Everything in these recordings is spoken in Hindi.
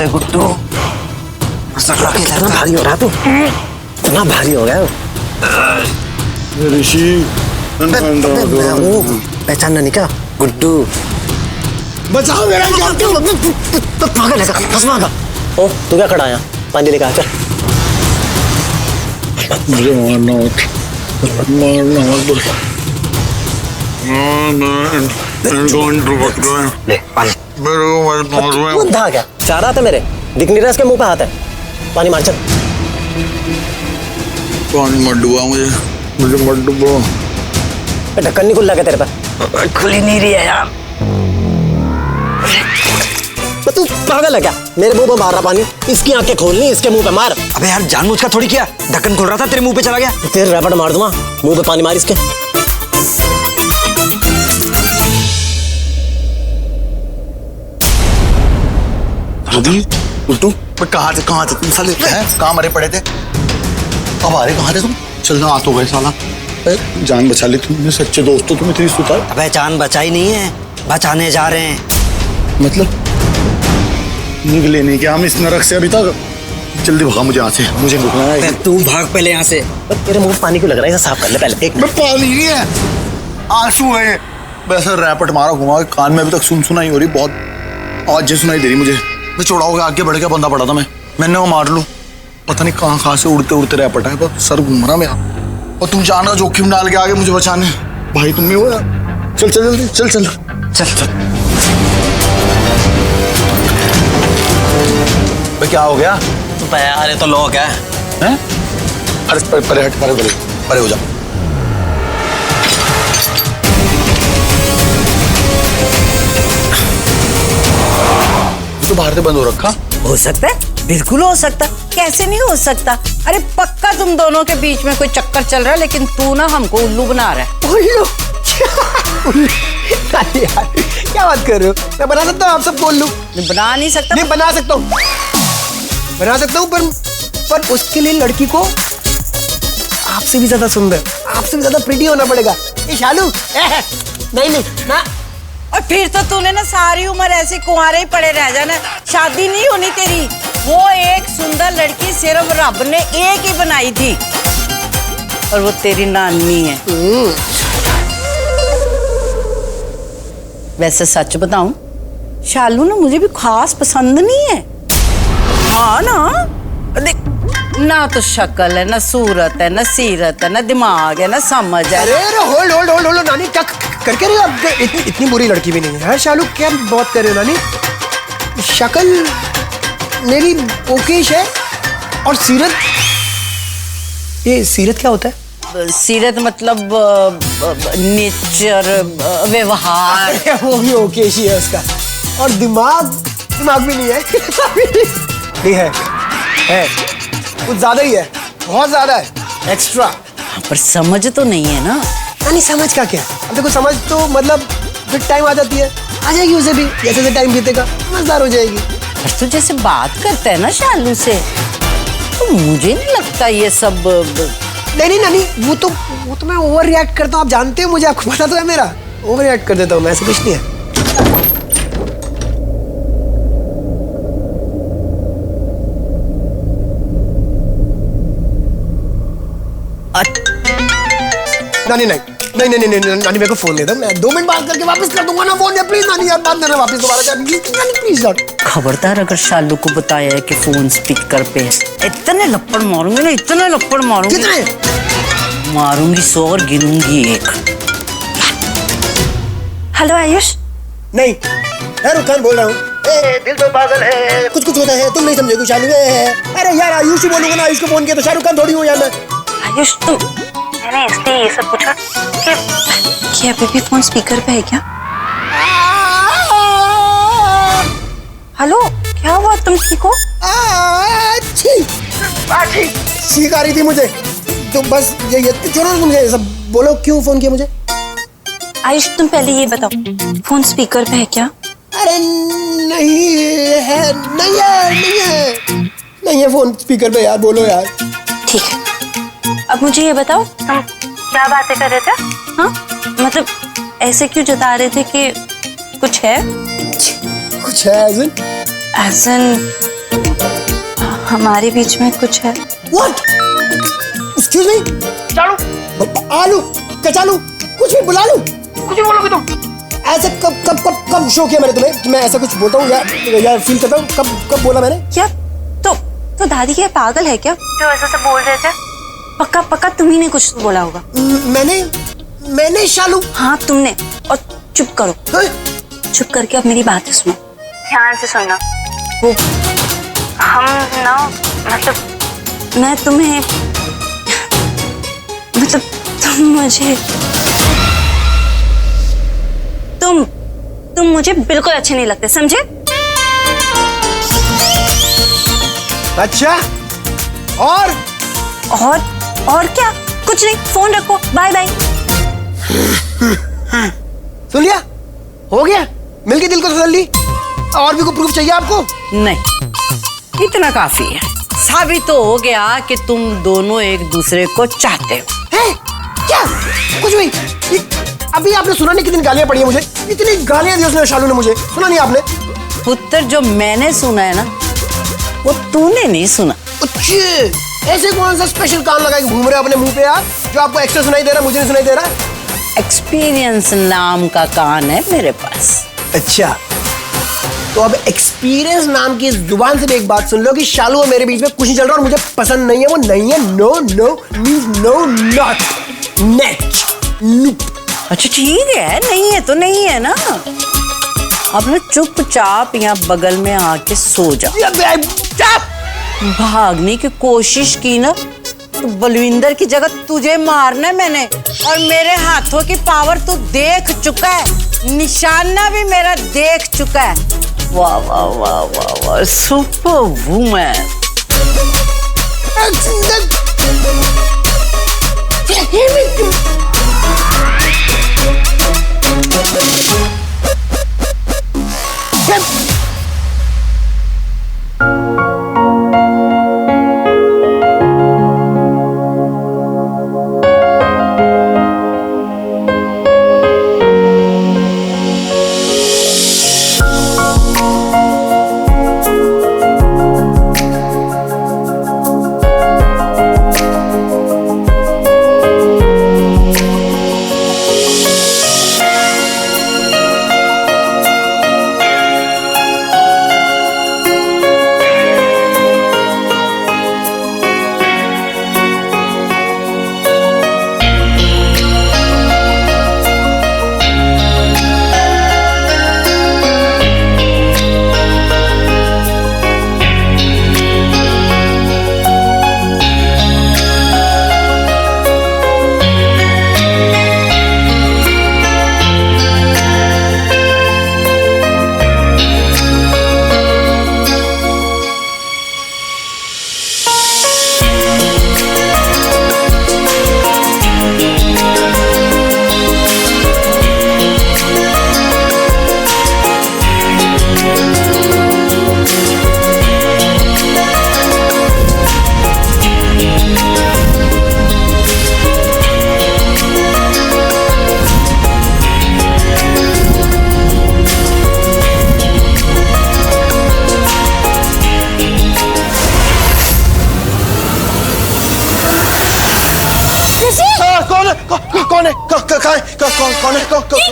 बे गुड्डू, इतना भारी हो रहा तू, इतना भारी हो गया ऋषि। पहचानना नहीं क्या? गुड्डू बचाओ मेरा जान। पागल है का? ओ तू क्या खड़ा है यहाँ? पानी लेकर आ चल। मुझे मारना मत, मारना मत। ले पानी। मेरे को मत मारो। अंधा क्या? चाह रहा था मेरे, दिख नहीं रहा इसके मुंह पे हाथ है। पानी मार चल। पानी मत डुबा मुझे मत डुबो। ढक्कन नहीं खुल रहा क्या तेरे पर? खुल ही नहीं रही है यार। तू पागल है क्या? मेरे मुंह पे मार रहा पानी, इसकी आंखें खोलनी, इसके मुंह पे मार। अबे यार जानबूझ का थोड़ी किया, ढक्कन खुल रहा था तेरे मुंह पे चला गया। तेरे रैपट मार दूंगा, मुंह पे पानी मार इसके। गुड्डू कहाँ थे तुम साले? कहाँ मरे पड़े थे? अब आ रहे कहाँ थे तुम? चलना आ तो गए साला। जान बचा ली तुमने, सच्चे दोस्त हो तुम। इतनी सुतार। अबे जान बचाई नहीं है, बचाने जा रहे हैं। मतलब निकले नहीं क्या हम इस नरक से अभी तक? जल्दी भगा मुझे यहाँ से, मुझे रुकना है। तू भाग पहले यहाँ से। तेरे मुंह पे पानी क्यों लग रहा है? इसे साफ कर ले पहले। एक मैं पानी नहीं है, आंसू है। वैसे रैपट मारा घुमा के कान में अभी तक सुनाई हो रही, बहुत आवाज सुनाई दे रही मुझे। मैं चौड़ा हो गया, आगे बढ़ के बंदा पड़ा था मैंने वो मार लूं। पता नहीं कहाँ से उड़ते उड़ते रैपट है, तो सर घूम रहा मेरा। और तुम जान रहा जोखिम डाल के आगे मुझे बचाने। भाई तुम नहीं हो यार। चल चल जल्दी चल चल चल चल। भाई क्या हो गया? अरे तो लोग है। हैं? अरे परे हट, परे हो जा। तो बाहर से बंद हो रखा। हो सकता है, बिल्कुल हो सकता। कैसे नहीं हो सकता? अरे पक्का तुम दोनों के बीच में कोई चक्कर चल रहा है, लेकिन तू ना हमको उल्लू बना रहा है। उल्लू? यार क्या बात कर रहे हो? मैं बना सकता हूँ आप सबको उल्लू? नहीं बना नहीं सकता। नहीं बना सकता हूँ, बना सकता हूँ, पर उसके लिए लड़की को आपसे भी ज्यादा सुंदर, आपसे भी ज्यादा प्रिटी होना पड़ेगा। ये शालू नहीं ना। और फिर तो तूने ना सारी उम्र ऐसे कुंवारे ही पड़े रह जाना, शादी नहीं होनी तेरी। वो एक सुंदर लड़की सिर्फ रब ने एक ही बनाई थी, और वो तेरी नानी है। वैसे सच बताऊं, शालू ना मुझे भी खास पसंद नहीं है। हाँ ना, देख ना तो शक्ल है, ना सूरत है, ना सीरत है, ना दिमाग है, ना समझ है। अरे होल्ड नानी, क्या करके रही हो आप? इतनी बुरी लड़की भी नहीं है शालू, क्या बात कर रहे हो नानी? शक्ल मेरी ओकेश है, और सीरत, ये सीरत क्या होता है? सीरत मतलब नेचर, व्यवहार। वो भी ओकेश ही है उसका। और दिमाग भी नहीं है। नहीं है कुछ ज्यादा ही है, बहुत ज्यादा है, एक्स्ट्रा। पर समझ तो नहीं है ना। नहीं समझ का क्या? अब देखो समझ तो मतलब फिर टाइम आ जाती है, आ जाएगी उसे भी, जैसे जैसे टाइम बीतेगा समझदार हो जाएगी। पर तू जैसे बात करता है ना शालू से, तो मुझे नहीं लगता ये सब। नहीं नानी, वो तो मैं ओवर रिएक्ट करता हूँ, आप जानते हो मुझे, आपको पता तो है मेरा। ओवर रिएक्ट कर देता हूँ मैं, ऐसा कुछ नहीं है। नानी नहीं नानी, मेरे को फोन दे दो, मैं 2 मिनट बात करके वापस कर दूंगा ना फोन। प्लीज नानी यार, बात करना वापस दोबारा कर, प्लीज यार। खबरदार अगर शालू को बताया है कि फोन स्पीकर पे है, इतने लप्पड़ मारूंगी ना, इतने लप्पड़ मारूंगी। कितने मारूंगी 100 और गिनूंगी 1। हेलो आयुष। नहीं रुखान बोल रहा हूँ। दिल तो पागल है, कुछ होता है, तुम नहीं समझोगे शालू। अरे यार आयुष ही बोलूंगा ना, आयुष को फोन किया तो शाहरुख खान थोड़ी हूँ यार मैं। आयुष मैंने इसलिए ये सब पूछा कि अभी भी फोन स्पीकर पे है क्या? हेलो, क्या हुआ? तुम ठीक हो? छींक आ रही थी मुझे, तो बस ये छोड़ो मुझे सब। बोलो क्यों फोन किया मुझे? आयुष तुम पहले ये बताओ, फोन स्पीकर पे है क्या? अरे नहीं है फोन स्पीकर पे यार, बोलो यार। ठीक है, अब मुझे ये बताओ तुम क्या बातें कर रहे थे? हाँ मतलब ऐसे क्यों जता रहे थे कि कुछ है? कुछ है ऐसन? हमारे बीच में कुछ है। What? Excuse me? चालू आलू कचालू कुछ भी बुला लूं? कुछ भी बोलोगे तुम? ऐसे कब शो किया मैंने तुम्हें कि मैं ऐसा कुछ बोलता हूँ या फील करता हूँ? कब बोला मैंने? क्या तो दादी क्या पागल है क्या जो ऐसा सब बोल रहे थे? पक्का तुमही ने कुछ बोला होगा। मैंने शालू? हाँ तुमने। और चुप करो। हाँ? चुप करके अब मेरी बात सुनो, ध्यान से सुनना। वो हम ना मतलब मैं तुम्हें मतलब तुम मुझे बिल्कुल अच्छे नहीं लगते, समझे? अच्छा और क्या? कुछ नहीं, फोन रखो, बाय बाय। सुन लिया? हो गया? मिल गई दिल को तसल्ली? और भी कोई प्रूफ चाहिए आपको? नहीं, इतना काफी है। साबित तो हो गया कि तुम दोनों एक दूसरे को चाहते हो। है? क्या? कुछ भी? अभी आपने सुना नहीं कितनी गालियां पड़ी है मुझे? इतनी गालियां दी उसने शालू ने मुझे, सुना नहीं आपने? पुत्र, जो मैंने सुना है ना, वो तूने नहीं सुना। अच्छा, ऐसे कौन सा स्पेशल कान लगा के घूम रहे हो अपने मुंह पे यार, जो आपको एक्स्ट्रा सुनाई दे रहा है, मुझे नहीं सुनाई दे रहा? एक्सपीरियंस नाम का कान है मेरे पास। अच्छा, तो अब एक्सपीरियंस नाम की इस जुबान से भी एक बात सुन लो कि शालू और मेरे बीच में कुछ नहीं चल रहा और मुझे पसंद नहीं है, वो नहीं है। No means no, not, net. अच्छा ठीक है, नहीं है तो नहीं है ना। अब ना चुपचाप यहाँ बगल में आके सो जा। भागने की कोशिश की ना तो बलविंदर की जगह तुझे मारना है मैंने, और मेरे हाथों की पावर तू देख चुका है, निशाना भी मेरा देख चुका है। वाह वाह वाह वाह वाह, सुपर वुमन।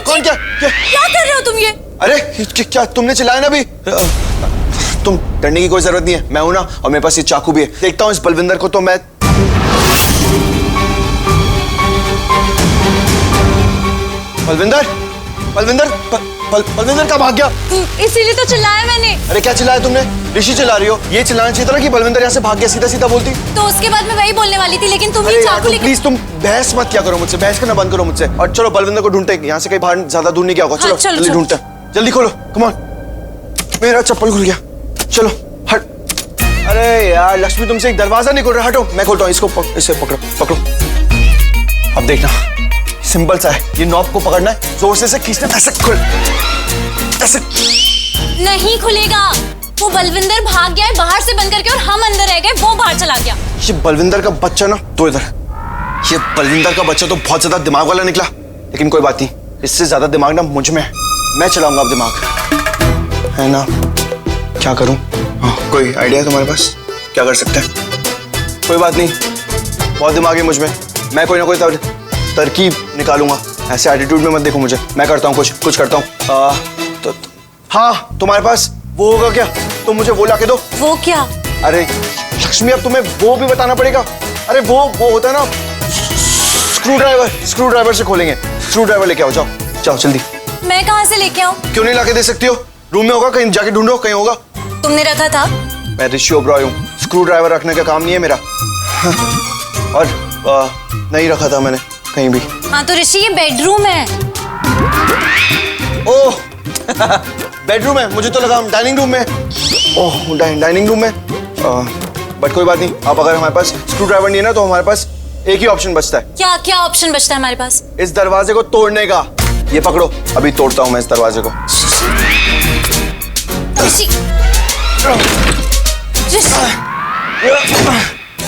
कौन क्या कर रहे हो तुम ये? अरे क्या तुमने चिल्लाया ना अभी? तुम डरने की कोई जरूरत नहीं है, मैं हूं ना, और मेरे पास ये चाकू भी है। देखता हूं इस बलविंदर को तो मैं। बलविंदर कब भाग गया? इसीलिए तो चिल्लाया मैंने। अरे क्या चिल्लाया तुमने? ऋषि चिल्ला रही हो? ये चिल्लाना चाहिए था ना कि बलविंदर यहाँ से भाग गया, सीधा सीधा बोलती। तो उसके बाद मैं वही बोलने वाली थी, लेकिन तुम ही चाकू लेकर। प्लीज तुम बहस मत क्या करो मुझसे, बहस करना बंद करो मुझसे। और चलो बलविंदर को ढूंढते हैं, यहाँ से कहीं बाहर ज्यादा दूर नहीं गया होगा। चलो जल्दी ढूंढते हैं, जल्दी खोलो, कम ऑन। मेरा चप्पल खुल गया, चलो हट। अरे यार लक्ष्मी, तुमसे एक दरवाजा नहीं खुल रहा, हटो, मैं खोलता हूँ। इसको इसे पकड़ो। अब देखना, सिंपल सा है, ये नॉब को पकड़ना है, जोर से खींचना, ऐसे खुल, ऐसे। नहीं खुलेगा, वो बलविंदर भाग गया है बाहर से बंद करके, और हम अंदर रह गए, वो बाहर चला गया। ये बलविंदर का बच्चा ना, तो इधर, ये बलविंदर का बच्चा तो बहुत ज्यादा दिमाग वाला निकला, लेकिन कोई बात नहीं, इससे ज्यादा दिमाग ना मुझ में है, मैं चलाऊंगा अब दिमाग, है ना? क्या करूं? हाँ, कोई आइडिया है तुम्हारे पास? क्या कर सकते हैं? कोई बात नहीं, बहुत दिमाग है मुझ में, मैं कोई ना कोई तरकीब निकालूंगा। ऐसे एटीट्यूड में मत देखो मुझे, मैं करता हूँ कुछ करता हूँ। हाँ, तुम्हारे पास वो होगा क्या? तुम मुझे वो ला के दो। वो क्या? अरे लक्ष्मी, अब तुम्हें वो भी बताना पड़ेगा। अरे वो होता है ना, स्क्रू ड्राइवर से खोलेंगे। स्क्रू ड्राइवर लेके आओ, जाओ जल्दी। मैं कहाँ से लेके आऊँ? क्यों नहीं लाके दे सकती हो? रूम में होगा, कहीं जाके ढूंढो, कहीं होगा। तुमने रखा था? मैं ऋषि ओबरॉय हूँ, स्क्रू ड्राइवर रखने का काम नहीं है मेरा। और नहीं रखा था मैंने कहीं भी। हाँ तो ऋषि, ये बेडरूम है। ओह बेडरूम है, मुझे तो लगा डाइनिंग रूम में। ओह डाइनिंग रूम में। बट कोई बात नहीं, अब अगर हमारे पास स्क्रू ड्राइवर नहीं है ना, तो हमारे पास एक ही ऑप्शन बचता है। क्या ऑप्शन बचता है हमारे पास? इस दरवाजे को तोड़ने का। ये पकड़ो, अभी तोड़ता हूँ मैं इस दरवाजे को। ऋषि,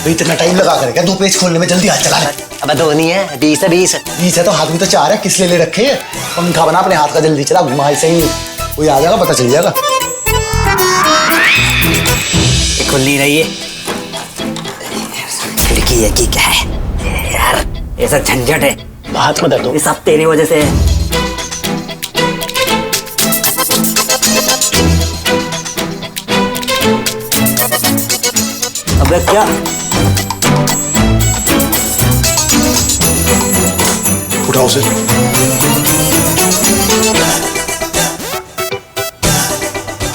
इतना टाइम लगा करेगा 2 पेज खोलने में? जल्दी हाथ चला ले। अब 2 नहीं है, 20 है। 20 है तो हाथ में तो 4 है, किस ले रखे हैं? पंखा बना अपने हाथ का, जल्दी चला, घुमा ऐसे ही कोई आ जाएगा, पता चल जाएगा। खुली रही है खिड़की है कि क्या है यार, ये सब झंझट है। हाथ में दर्द हो। ये सब तेरी वजह से है। अबे क्या उठाओ उसे।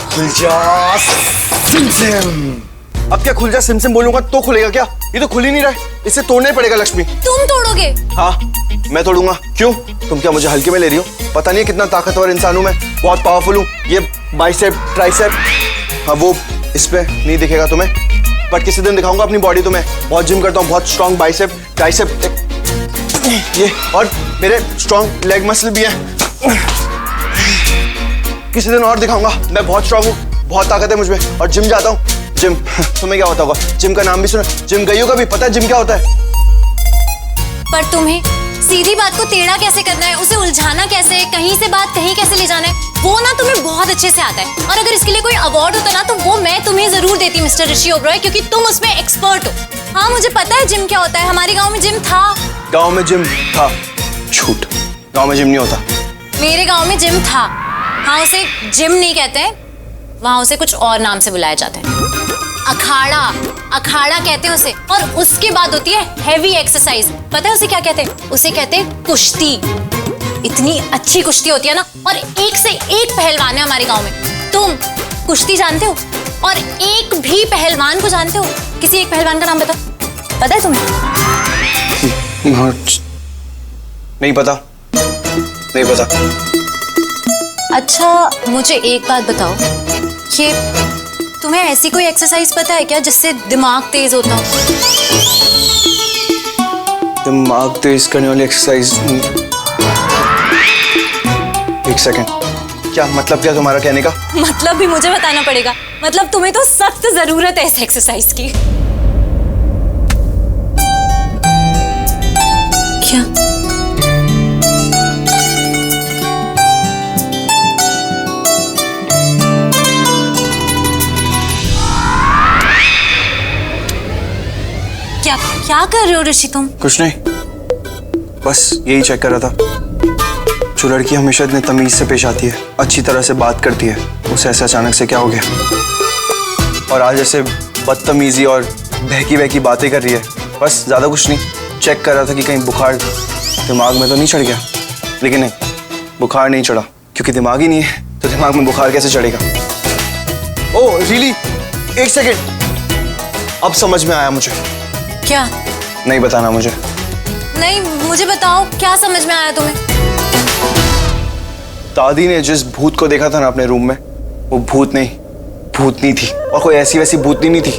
खुल जा सिमसिम। अब क्या खुल जा सिमसिम बोलूंगा तो खुलेगा क्या? ये तो खुल ही नहीं रहा है, इसे तोड़ना ही पड़ेगा लक्ष्मी। तुम तोड़ोगे? हाँ, मैं तोड़ूंगा। क्यों? तुम क्या मुझे हल्के में ले रही हो? पता नहीं कितना ताकतवर इंसान हूं मैं, बहुत पावरफुल हूँ। ये बाइसेप ट्राइसेप, हाँ वो इस पे नहीं दिखेगा तुम्हें, बट किसी दिन दिखाऊंगा अपनी बॉडी तुम्हें। बहुत जिम करता हूँ, बहुत स्ट्रॉन्ग बाइसेप ट्राइसेप, ये और मेरे स्ट्रॉन्ग लेग मसल भी है। किसी दिन और दिखाऊंगा, मैं बहुत स्ट्रॉन्ग हूँ, बहुत ताकत है मुझ में, और जिम जाता हूँ। जिम तुम्हें क्या होता होगा? जिम का नाम भी सुना? जिम गई हो कभी? पता है जिम क्या होता है? पर तुम्हें सीधी बात को टेढ़ा कैसे करना है, उसे उलझाना कैसे है, कहीं से बात कहीं कैसे ले जाना है, वो ना तुम्हें बहुत अच्छे से आता है। और अगर इसके लिए कोई अवार्ड होता ना, तो वो मैं तुम्हें जरूर देती मिस्टर ऋषि ओबरॉय, क्योंकि तुम उसमें एक्सपर्ट हो। हाँ मुझे पता है जिम क्या होता है, हमारे गाँव में जिम था। गाँव में जिम था? झूठ, गाँव में जिम नहीं होता। मेरे गाँव में जिम था। हाँ, उसे जिम नहीं कहते हैं, वहाँ उसे कुछ और नाम से बुलाया जाता है। अखाड़ा कहते हैं उसे। और उसके बाद होती है हैवी एक्सरसाइज। पता है उसे क्या कहते हैं? उसे कहते हैं कुश्ती। इतनी अच्छी कुश्ती होती है ना, और एक से एक पहलवान है हमारे गांव में। तुम कुश्ती जानते हो? और एक भी पहलवान को जानते हो? किसी एक पहलवान का नाम बताओ, पता है तुम्हें? नहीं पता, नहीं पता। अच्छा मुझे एक बात बताओ, ये तुम्हें ऐसी कोई एक्सरसाइज पता है क्या जिससे दिमाग तेज होता हो? दिमाग तेज करने वाली एक्सरसाइज? एक सेकंड, क्या मतलब? क्या तुम्हारा कहने का मतलब भी मुझे बताना पड़ेगा। मतलब तुम्हें तो सख्त जरूरत है इस एक्सरसाइज की। क्या? क्या कर रहे हो ऋषि तुम? कुछ नहीं, बस यही चेक कर रहा था। जो लड़की हमेशा इतने तमीज से पेश आती है, अच्छी तरह से बात करती है, उसे ऐसे अचानक से क्या हो गया? और आज ऐसे बदतमीजी और बहकी बहकी बातें कर रही है। बस ज्यादा कुछ नहीं, चेक कर रहा था कि कहीं बुखार दिमाग में तो नहीं चढ़ गया। लेकिन नहीं, बुखार नहीं चढ़ा, क्योंकि दिमाग ही नहीं है तो दिमाग में बुखार कैसे चढ़ेगा? Oh really? एक सेकेंड, अब समझ में आया मुझे। क्या? नहीं बताना मुझे। नहीं मुझे बताओ, क्या समझ में आया तुम्हें? दादी ने जिस भूत को देखा था ना अपने रूम में, वो भूत नहीं, भूतनी थी। और कोई ऐसी वैसी भूतनी नहीं थी,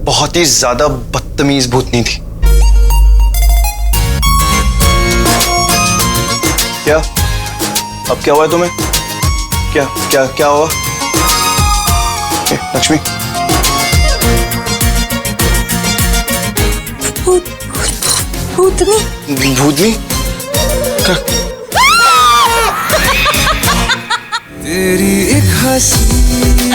बहुत ही ज्यादा बदतमीज भूतनी थी। क्या? अब क्या हुआ तुम्हें? क्या क्या क्या हुआ? लक्ष्मी, भूतनी? भूतनी? तेरी एक हंसी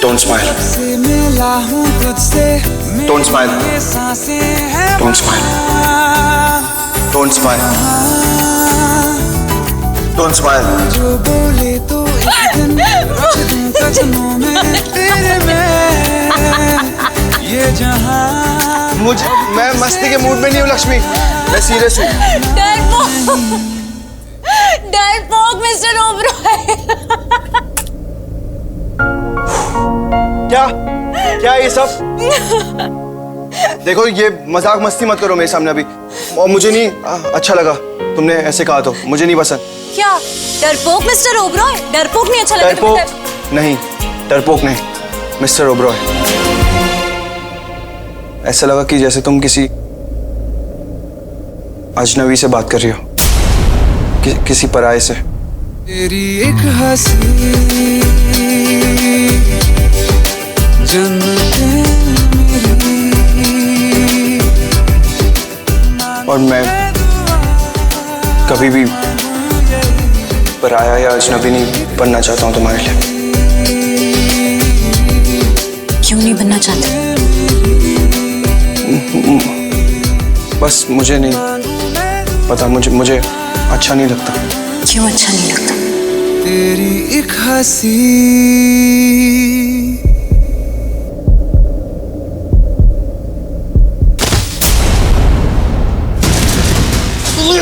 Don't smile. Don't smile. Don't smile. Don't smile. Don't smile. जो बोले तो एक दिन रख दूं कदमों में तेरे में ये जहां मैं मस्ती के मूड में नहीं हूँ लक्ष्मी, मैं सीरियस हूँ। डरपोक मिस्टर ओबरॉय। क्या ये सब? देखो ये मजाक मस्ती मत करो मेरे सामने अभी, और मुझे नहीं अच्छा लगा तुमने ऐसे कहा तो, मुझे नहीं पसंद। क्या डरपोक मिस्टर ओबरॉय? डरपोक नहीं अच्छा लगा? डरपोक नहीं, डरपोक नहीं, मिस्टर ओबरॉय। ऐसा लगा कि जैसे तुम किसी अजनबी से बात कर रही हो, किसी पराये से। तेरी एक हंसी जन्नतें मेरी, और मैं कभी भी पराया या अजनबी नहीं बनना चाहता हूँ तुम्हारे लिए। क्यों नहीं बनना चाहते? बस मुझे नहीं पता, मुझे अच्छा नहीं लगता। क्यों अच्छा नहीं लगता? तेरी एक हंसी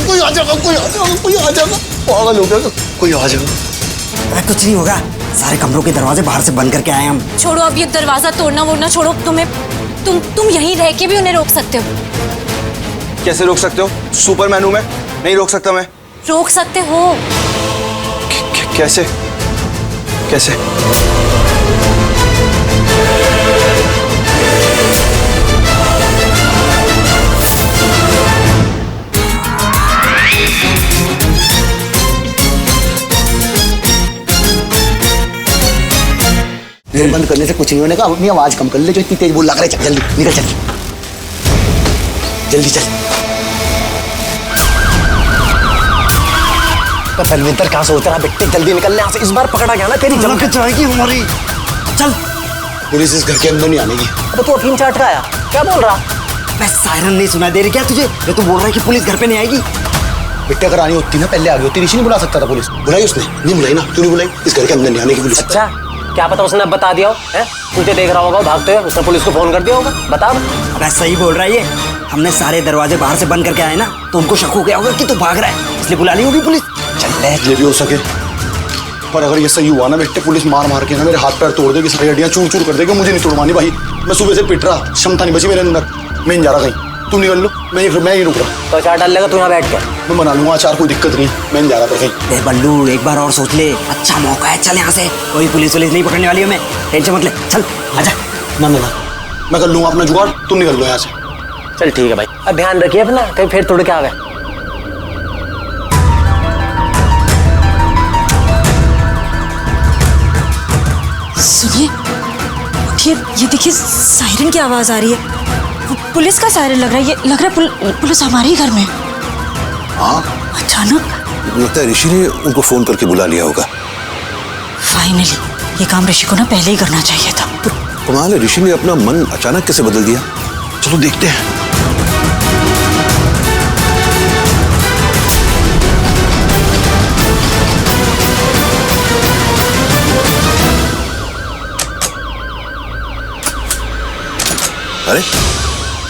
कोई आ जाएगा, कोई आ जाएगा, पागल हो गया, कोई आ जाएगा। अरे कुछ नहीं होगा, सारे कमरों के दरवाजे बाहर से बंद करके आए हम। छोड़ो अब ये दरवाजा तोड़ना वोड़ना छोड़ो। तुम यहीं रह के भी उन्हें रोक सकते हो। कैसे रोक सकते हो? सुपरमैन हूं मैं, नहीं रोक सकता मैं। रोक सकते हो। कैसे कैसे? बंद करने से कुछ नहीं होने का, अपनी आवाज कम कर ले, जो इतनी तेज बोल लग रहा है। चल जल्दी निकल, चल जल्दी चल। पर बलविंदर कहाँ सोच रहा बेटे, जल्दी निकलने यहाँ से। इस बार पकड़ा गया ना तेरी जम के जाएगी हमारी। चल, पुलिस इस घर के अंदर नहीं आनेगी। अब तू अफीम चाट का आया, क्या बोल रहा? मैं सायरन नहीं सुना दे रही क्या तुझे? ये तो बोल रहा है कि पुलिस घर पे नहीं आएगी। बेटे अगर आनी होती ना पहले आ गई होती। ऋषि नहीं बुला सकता था पुलिस, बुलाई उसने? नहीं बुलाई ना, क्यों नहीं बुलाई? इस घर के अंदर नहीं आने की पुलिस। अच्छा क्या पता उसने अब बता दिया हो, हैं? तुझे देख रहा होगा भागते हुए, उसने पुलिस को फोन कर दिया होगा। बता। अबे सही बोल रहा है ये, हमने सारे दरवाजे बाहर से बंद करके आए ना, तो उनको शक हो गया होगा कि तू भाग रहा है, इसलिए बुला ली होगी पुलिस। चल ले, ये भी हो सके, पर अगर ये सही हुआ ना बेटे, पुलिस मार के ना मेरे हाथ पैर तोड़ देगी, सारी हड्डियां चूर कर देगी। मुझे नहीं तोड़वानी भाई, मैं सुबह से पिट रहा, क्षमता नहीं बची मेरे अंदर। मैं नहीं जा रहा कहीं, तुम निकल लो, मैं ही रुक रहा। तो अचार डाल लेगा तू यहाँ बैठ कर? मैं बना लूंगा अचार, कोई दिक्कत नहीं, मैं नहीं जा रहा कहीं। दे बल्लू एक बार और सोच ले, अच्छा मौका है, चल यहाँ से। कोई पुलिस नहीं पकड़ने वाली हमें, टेंशन मत ले, चल आजा। ना मैं कर लूंगा अपना जुगाड़, तुम निकल लो यहाँ से। चल ठीक है भाई, अब ध्यान रखिए अपना, कहीं फिर तोड़ के आ गए। सुनिए, ये देखिए सायरन की आवाज आ रही है। पुलिस का सायरन लग रहा है, ये लग रहा है पुलिस हमारे ही घर में। हाँ अचानक लगता है ऋषि ने उनको फोन करके बुला लिया होगा। फाइनली ये काम ऋषि को ना पहले ही करना चाहिए था। कमाल है, ऋषि ने अपना मन अचानक कैसे बदल दिया? चलो देखते हैं। अरे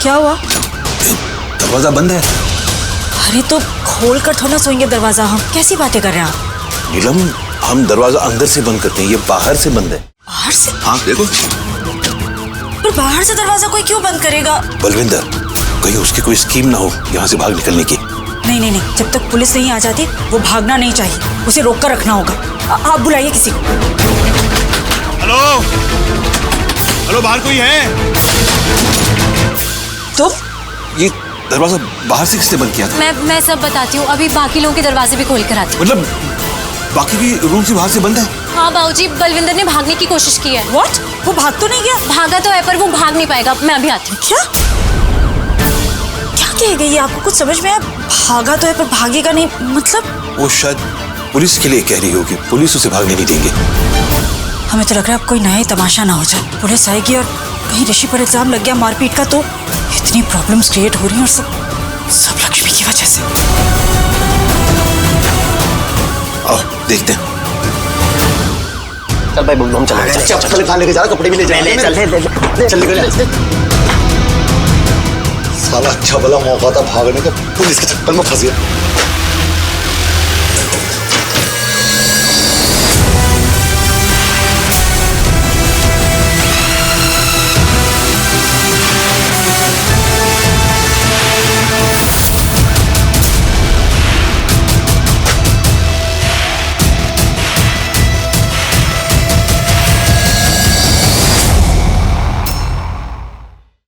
क्या हुआ? दरवाजा बंद है। अरे तो खोल कर थोड़ा सोएंगे दरवाजा हम? कैसी बातें कर रहे हैं आप? नीलम, हम दरवाजा अंदर से बंद करते हैं, ये बाहर से बंद है। बाहर से? हाँ देखो। पर बाहर से दरवाजा कोई क्यों बंद करेगा? बलविंदर, कहीं उसकी कोई स्कीम ना हो यहाँ से भाग निकलने की। नहीं नहीं नहीं, जब तक पुलिस नहीं आ जाती वो भागना नहीं चाहिए, उसे रोक कर रखना होगा। आप बुलाइए किसी को। हेलो हेलो, बाहर कोई है? तो ये दरवाजा बाहर से किसने बंद किया था? मैं सब बताती हूँ, अभी बाकी लोगों के दरवाजे भी खोल कर आती हूँ। मतलब बाकी की रूम से बाहर से बंद है? हाँ बाबूजी, बलविंदर ने भागने की कोशिश की है। व्हाट? वो भाग तो नहीं गया? भागा तो है पर वो भाग नहीं पाएगा। मैं अभी आती हूँ। क्या क्या कह गई? आपको कुछ समझ में आया? भागा तो है पर भागेगा नहीं मतलब? वो शायद पुलिस के लिए कह रही होगी, पुलिस उसे भागने नहीं देंगे। हमें तो लग रहा है अब कोई नया ही तमाशा ना हो जाए। पुलिस आएगी और कहीं ऋषि पर इल्जाम लग गया मारपीट का तो इतनी प्रॉब्लम्स क्रिएट हो रही हैं, और सब लक्ष्मी की वजह से। आओ देखते हैं। चल भाई बुल्लू, हम चलेंगे। चप्पल कहाँ लेके जा रहा, कपड़े भी ले जा रहा। चल निकल। साला अच्छा भला मौका था भागने का, पुलिस के चक्कर में फंस गया।